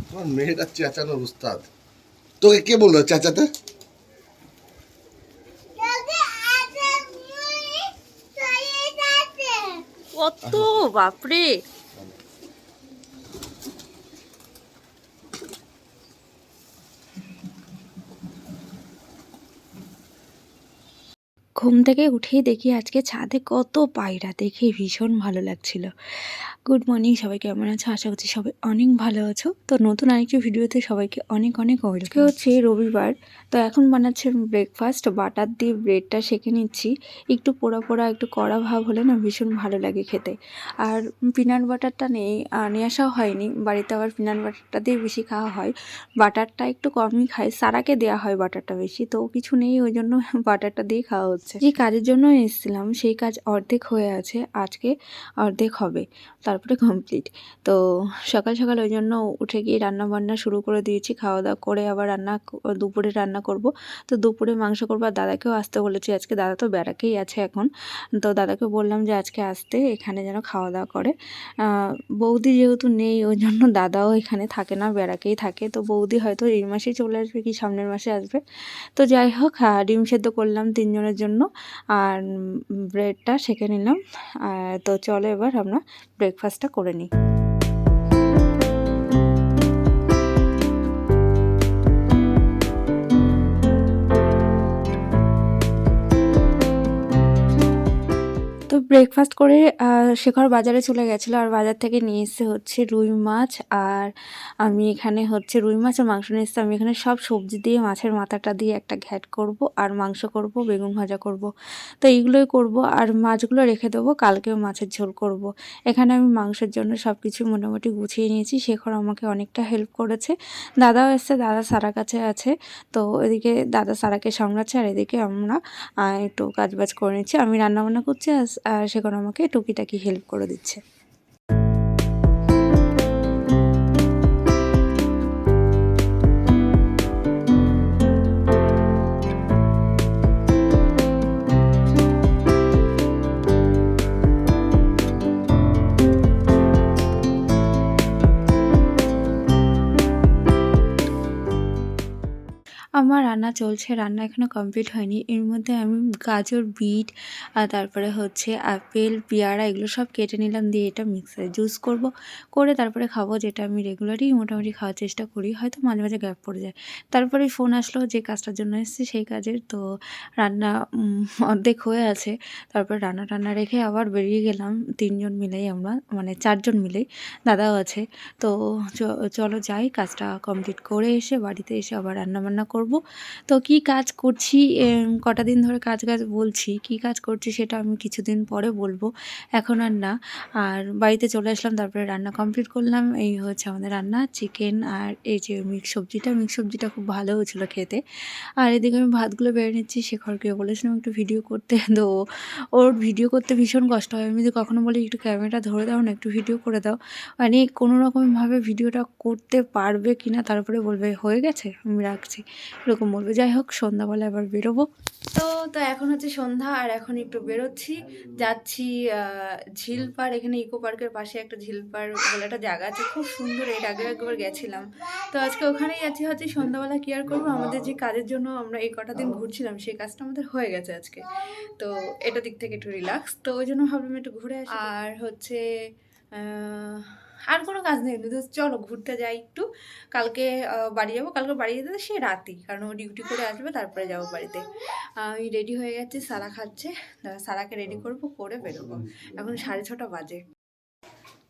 আমার মেয়েটা চেঁচানোর উস্তাদ। তোকে কে বললো চেঁচাতে? কত বাপরে। ঘুম থেকে উঠেই দেখি আজকে ছাদে কত পায়রা, দেখে ভীষণ ভালো লাগছিল। গুড মর্নিং, সবাই কেমন আছো? আশা করছি সবাই অনেক ভালো আছো। তো নতুন আরেকটি ভিডিওতে সবাইকে অনেক অনেক ওয়েলকাম। হচ্ছে রবিবার, তো এখন বানাচ্ছে ব্রেকফাস্ট। বাটার দিয়ে ব্রেডটা সেঁকে নিচ্ছি। একটু পোড়া পোড়া একটু কড়া ভাব হলে না ভীষণ ভালো লাগে খেতে। আর পিনাট বাটারটা নিয়ে আসাও হয়নি বাড়িতে, আবার পিনাট বাটারটা দিয়ে বেশি খাওয়া হয়। বাটারটা একটু কমই খাই, সারাকে দেওয়া হয় বাটারটা বেশি, তো কিছু নেই ওই জন্য বাটারটা দিয়ে খাওয়া হচ্ছে। যে কাজের জন্য এসেছিলাম সেই কাজ অর্ধেক হয়ে আছে, আজকে অর্ধেক হবে, তারপরে কমপ্লিট। তো সকাল সকাল ওই জন্য উঠে গিয়ে রান্না বান্না শুরু করে দিয়েছি। খাওয়া দাওয়া করে আবার দুপুরে রান্না করব। তো দুপুরে মাংস করবো, আর দাদাকেও আসতে বলেছি আজকে। দাদা তো ব্যারাকেই আছে এখন, তো দাদাকে বললাম যে আজকে আসতে, এখানে যেন খাওয়া দাওয়া করে। বৌদি যেহেতু নেই ওই জন্য দাদাও এখানে থাকে না, ব্যারাকেই থাকে। তো বৌদি হয়তো এই মাসেই চলে আসবে কি সামনের মাসে আসবে। তো যাই হোক, ডিম সেদ্ধ করলাম 3 জনের জন্য, আর ব্রেডটা সেঁকে নিলাম। তো চলো এবার আমরা ব্রেকফাস্টটা করে নিই। তো ব্রেকফাস্ট করে শেখর বাজারে চলে গেছিলো, আর বাজার থেকে নিয়ে এসে হচ্ছে রুই মাছ। আর আমি এখানে হচ্ছে রুই মাছ আর মাংস নিয়ে এসেছি। আমি এখানে সব সবজি দিয়ে মাছের মাথাটা দিয়ে একটা ঘ্যাট করব, আর মাংস করব, বেগুন ভাজা করব। তো এইগুলোই করব, আর মাছগুলো রেখে দেবো, কালকেও মাছের ঝোল করব। এখানে আমি মাংসের জন্য সব কিছু মোটামুটি গুছিয়ে নিয়েছি। শেখর আমাকে অনেকটা হেল্প করেছে। দাদাও এসছে, দাদা সারা কাছে আছে। তো এদিকে দাদা সারাকে সামলাচ্ছে, আর এদিকে আমরা একটু কাজবাজ করে নিচ্ছি। আমি রান্নাবান্না করছি, আর সেখানে আমাকে টুকিটাকি হেল্প করে দিচ্ছে। আমার রান্না চলছে, রান্না এখনও কমপ্লিট হয়নি। এর মধ্যে আমি গাজর, বিট, তারপরে হচ্ছে আপেল, পেয়ারা এগুলো সব কেটে নিলাম, দিয়ে এটা মিক্সারে জুস করব, করে তারপরে খাবো। যেটা আমি রেগুলারই মোটামুটি খাওয়ার চেষ্টা করি, হয়তো মাঝে মাঝে গ্যাপ পড়ে যায়। তারপরে ফোন আসলো যে কাজটার জন্য এসেছি সেই কাজের। তো রান্না অর্ধেক হয়ে আছে, তারপরে রান্না রেখে আবার বেরিয়ে গেলাম 3 জন মিলেই, আমরা মানে 4 জন মিলেই, দাদাও আছে। তো চলো যাই, কাজটা কমপ্লিট করে এসে বাড়িতে এসে আবার রান্নাবান্না করব। তো কি কাজ করছি, কটা দিন ধরে কাজ বলছি, কি কাজ করছি সেটা আমি কিছুদিন পরে বলবো, এখন আর না। আর বাড়িতে চলে আসলাম, তারপরে রান্না কমপ্লিট করলাম। এই হচ্ছে আমাদের রান্না, চিকেন আর এই যে মিক্স সবজিটা খুব ভালো হয়েছিল খেতে। আর এদিকে আমি ভাতগুলো বেড়ে নিচ্ছি। শেখরকে বলেছিলাম একটু ভিডিও করতে, তো ওর ভিডিও করতে ভীষণ কষ্ট হয়। আমি যদি কখনো বলি একটু ক্যামেরাটা ধরে দাও না, একটু ভিডিও করে দাও, মানে কোনো রকমভাবে ভিডিওটা করতে পারবে কিনা, তারপরে বলবে হয়ে গেছে আমি রাখছি, এরকম বলবে। যাই হোক, সন্ধ্যাবেলা এবার বেরোবো। তো এখন হচ্ছে সন্ধ্যা, আর এখন একটু বেরোচ্ছি, যাচ্ছি ঝিলপাড়। এখানে ইকো পার্কের পাশে একটা ঝিলপাড় বলে একটা জায়গা আছে, খুব সুন্দর। এর আগে একবার গেছিলাম, তো আজকে ওখানেই যাচ্ছি। হচ্ছে সন্ধ্যাবেলা কি আর করবো, আমাদের যে কাজের জন্য আমরা এই কটা দিন ঘুরছিলাম সেই কাজটা আমাদের হয়ে গেছে আজকে। তো এটা দিক থেকে একটু রিল্যাক্স, তো ওই জন্য ভাবলাম একটু ঘুরে আসি। আর হচ্ছে আর কোনো কাজ নেই, তো চলো ঘুরতে যাই একটু। কালকে বাড়ি যাবো, কালকে বাড়ি যেতে সে রাতই, কারণ ও ডিউটি করে আসবে, তারপরে যাবো বাড়িতে। আমি রেডি হয়ে গেছি, সারা খাচ্ছে, সারাকে রেডি করবো, করে বেরোবো। এখন 6:30 বাজে।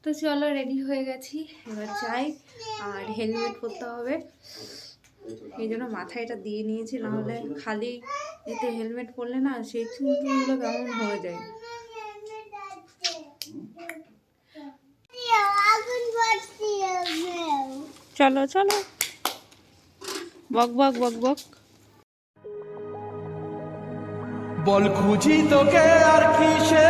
তো চলো রেডি হয়ে গেছি, এবার যাই। আর হেলমেট পরতে হবে, এই জন্য মাথায় এটা দিয়ে নিয়েছি, নাহলে খালি এতে হেলমেট পরলে না সেই চুলগুলো কেমন হয়ে যায়। চলো চলো, বক বক বক বক। বল খুঁজি তোকে আর কিসে,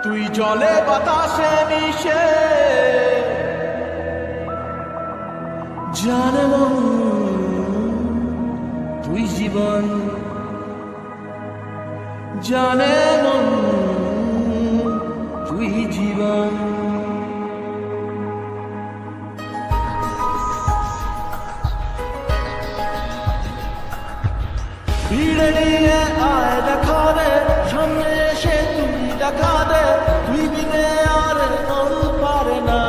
তুই জলে বাতাসে মিশে, জানে মন তুই জীবন, জানে মন তুই জীবন। দেখা দে, সামনে এসে তুই দেখা দে, তুই বিনে আর মন পারে না।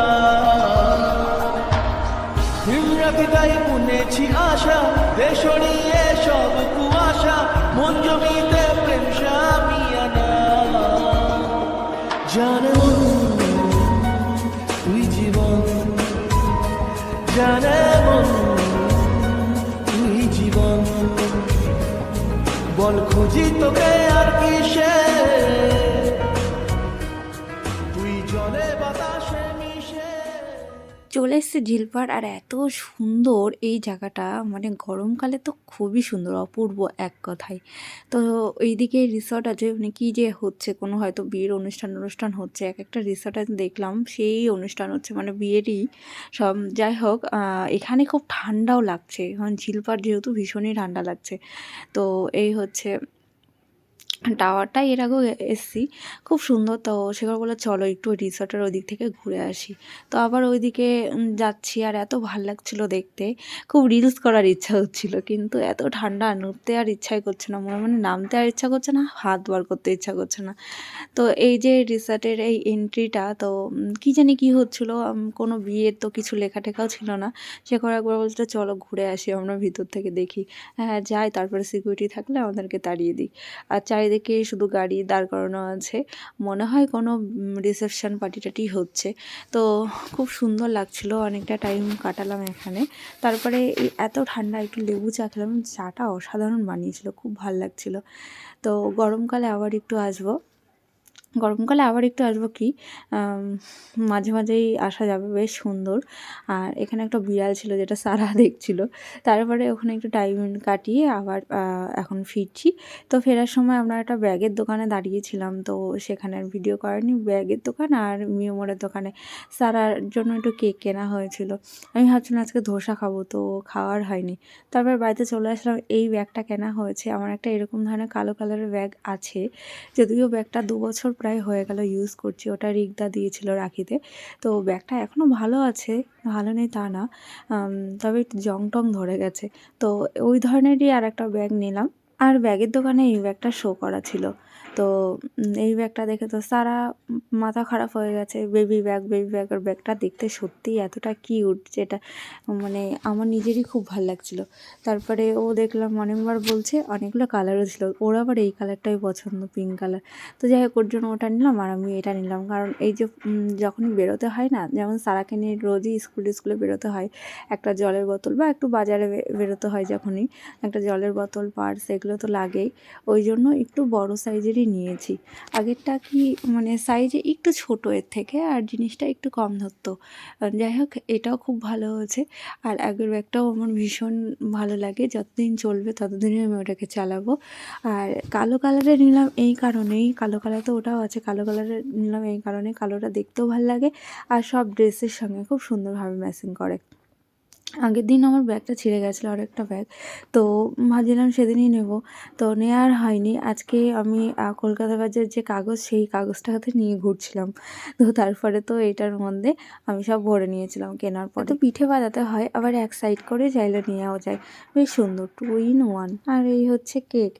হিমরাতি তাই বুনেছি আশা, দেশড়িয়ে সব কুয়াশা, মন জমিতে প্রেম সামিয়ানা। জানে মন তুই জীবন, জানে মন তুই জীবন, বল খুঁজি তোকে আর কিসে, তুই জলে বাতাসে মিশে। চলে এসেছে ঝিলপাড়, আর এত সুন্দর এই জায়গাটা, মানে গরমকালে তো খুবই সুন্দর, অপূর্ব এক কথায়। তো এইদিকে রিসর্ট আছে, মানে কী যে হচ্ছে, কোনো হয়তো বিয়ের অনুষ্ঠান হচ্ছে, এক একটা রিসর্ট আছে দেখলাম সেই অনুষ্ঠান হচ্ছে, মানে বিয়েরই সব। যাই হোক, এখানে খুব ঠান্ডাও লাগছে, কারণ ঝিলপাড় যেহেতু ভীষণই ঠান্ডা লাগছে। তো এই হচ্ছে টাওয়ারটা, এর আগেও এসছি, খুব সুন্দর। তো সেখানে বলে চলো একটু রিসর্টের ওই দিক থেকে ঘুরে আসি। তো আবার ওইদিকে যাচ্ছি, আর এত ভাল লাগছিলো দেখতে, খুব রিলস করার ইচ্ছা হচ্ছিল, কিন্তু এত ঠান্ডা, নড়তে আর ইচ্ছাই করছে না, মনে মনে নামতে আর ইচ্ছা করছে না, হাত বার করতে ইচ্ছা করছে না। তো এই যে রিসর্টের এই এন্ট্রিটা, তো কী জানি কী হচ্ছিলো, কোনো বিয়ের তো কিছু লেখা টেখাও ছিল না। সে করে একবার বলছিল চলো ঘুরে আসি আমরা ভিতর থেকে দেখি। হ্যাঁ যাই, তারপরে সিকিউরিটি থাকলে আমাদেরকে তাড়িয়ে দিই। আর চারিদিকে শুধু গাড়ি দাঁড় করানো আছে, মনে হয় কোনো রিসেপশন পার্টি টাটি হচ্ছে। তো খুব সুন্দর লাগছিল, অনেকটা টাইম কাটালাম এখানে। তারপরে এই এত ঠান্ডা, একটু লেবু চা খেলাম, চাটা অসাধারণ বানিয়েছিল, খুব ভাল লাগছিল। তো গরমকালে আবার একটু আসবো, কি মাঝে মাঝেই আসা যাবে, বেশ সুন্দর। আর এখানে একটা বিড়াল ছিল যেটা সারা দেখছিল। তারপরে ওখানে একটু টাইম কাটিয়ে আবার এখন ফিরছি। তো ফেরার সময় আমরা একটা ব্যাগের দোকানে দাঁড়িয়েছিলাম, তো সেখানে আর ভিডিও করেনি, ব্যাগের দোকান আর মিওমোরের দোকানে সারার জন্য একটু কেক কেনা হয়েছিল। আমি ভাবছিলাম আজকে ধোসা খাবো, তো খাওয়ার হয়নি। তারপর বাড়িতে চলে আসলাম, এই ব্যাগটা কেনা হয়েছে। আমার একটা এরকম ধরনের কালো কালারের ব্যাগ আছে, যদিও ব্যাগটা 2 বছর প্রায় হয়ে গেল ইউজ করছি, ওটা রিগদা দিয়েছিল রাখিতে। তো ব্যাগটা এখনও ভালো আছে, ভালো নেই তা না, তবে একটু জং টং ধরে গেছে। তো ওই ধরনেরই আর একটা ব্যাগ নিলাম, আর ব্যাগের দোকানে এই ব্যাগটা শো করা ছিল। তো এই ব্যাগটা দেখে তো সারা মাথা খারাপ হয়ে গেছে, বেবি ব্যাগ, আর ব্যাগটা দেখতে সত্যিই এতটা কিউট, যেটা মানে আমার নিজেরই খুব ভালো লাগছিল। তারপরে ও দেখলাম অনেকবার বলছে, অনেকগুলো কালারও ছিল, ওর আবার এই কালারটাই পছন্দ, পিঙ্ক কালার। তো যাই হোক, ওর জন্য ওটা নিলাম, আর আমি এটা নিলাম, কারণ এই যে যখনই বেরোতে হয় না, যেমন সারাকে নিয়ে রোজই স্কুলে বেরোতে হয়, একটা জলের বোতল বা একটু বাজারে বেরোতে হয়, যখনই একটা জলের বোতল, পার্স, এগুলো তো লাগেই। ওই জন্য একটু বড় সাইজেরই নিয়েছি। আগেরটা কি মানে সাইজে একটু ছোট এর থেকে, আর জিনিসটা একটু কম ধরতো। যাই হোক, এটাও খুব ভালো হয়েছে। আর আগের ব্যাগটাও আমার ভীষণ ভালো লাগে, যতদিন চলবে ততদিনই আমি ওটাকে চালাবো। আর কালো কালারের নিলাম এই কারণেই, কালো কালার তো ওটাও আছে, কালো কালারের নিলাম এই কারণে, কালোটা দেখতেও ভালো লাগে, আর সব ড্রেসের সঙ্গে খুব সুন্দরভাবে ম্যাচিং করে। আগের দিন আমার ব্যাগটা ছিঁড়ে গেছিলো, আর একটা ব্যাগ, তো ভাবছিলাম সেদিনই নেব, তো নেওয়ার হয়নি। আজকে আমি কলকাতা বাজার যে কাগজ, সেই কাগজটা হাতে নিয়ে ঘুরছিলাম। তো তারপরে তো এটার মধ্যে আমি সব ভরে নিয়েছিলাম কেনার পরে। তো পিঠে বানাতে হয়, আবার এক সাইড করে চাইলে নেওয়াও যায়, বেশ সুন্দর, 2 in 1। আর এই হচ্ছে কেক।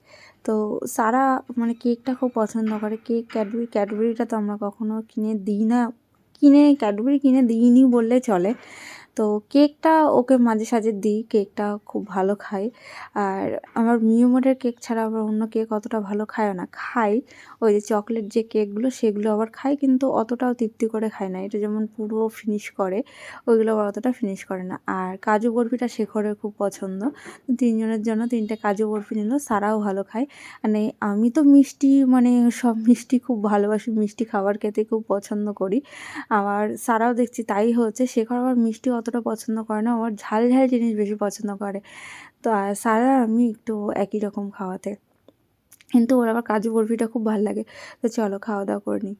তো সারা মানে কেকটা খুব পছন্দ করে, কেক, ক্যাডবেরিটা তো আমরা কখনো কিনে দিই না, ক্যাডবেরি কিনে দিইনি বললে চলে। তো কেকটা ওকে মাঝে সাঝে দিই, কেকটা খুব ভালো খায়। আর আমার মিওমোরের কেক ছাড়া আবার অন্য কেক অতটা ভালো খায়ও না, খাই ওই যে চকলেট যে কেকগুলো, সেগুলো আবার খাই, কিন্তু অতটাও তৃপ্তি করে খায় না। এটা যেমন পুরো ফিনিশ করে, ওইগুলো আবার অতটা ফিনিশ করে না। আর কাজু বরফিটা শেখরের খুব পছন্দ, 3 জনের জন্য 3টে কাজু বরফি নিল, সারাও ভালো খায়। মানে আমি তো মিষ্টি, মানে সব মিষ্টি খুব ভালোবাসি, মিষ্টি খাবার খেতে খুব পছন্দ করি। আমার সারাও দেখছি তাই হচ্ছে, শেখর আবার মিষ্টি অতটা পছন্দ করে না, আমার ঝাল ঝাল জিনিস বেশি পছন্দ করে। তো সারা আমি একটু একই রকম খাওয়াতে, কিন্তু ওর আবার কাজু বরফিটা খুব ভালো লাগে। তো চলো খাওয়া দাওয়া করে নিই।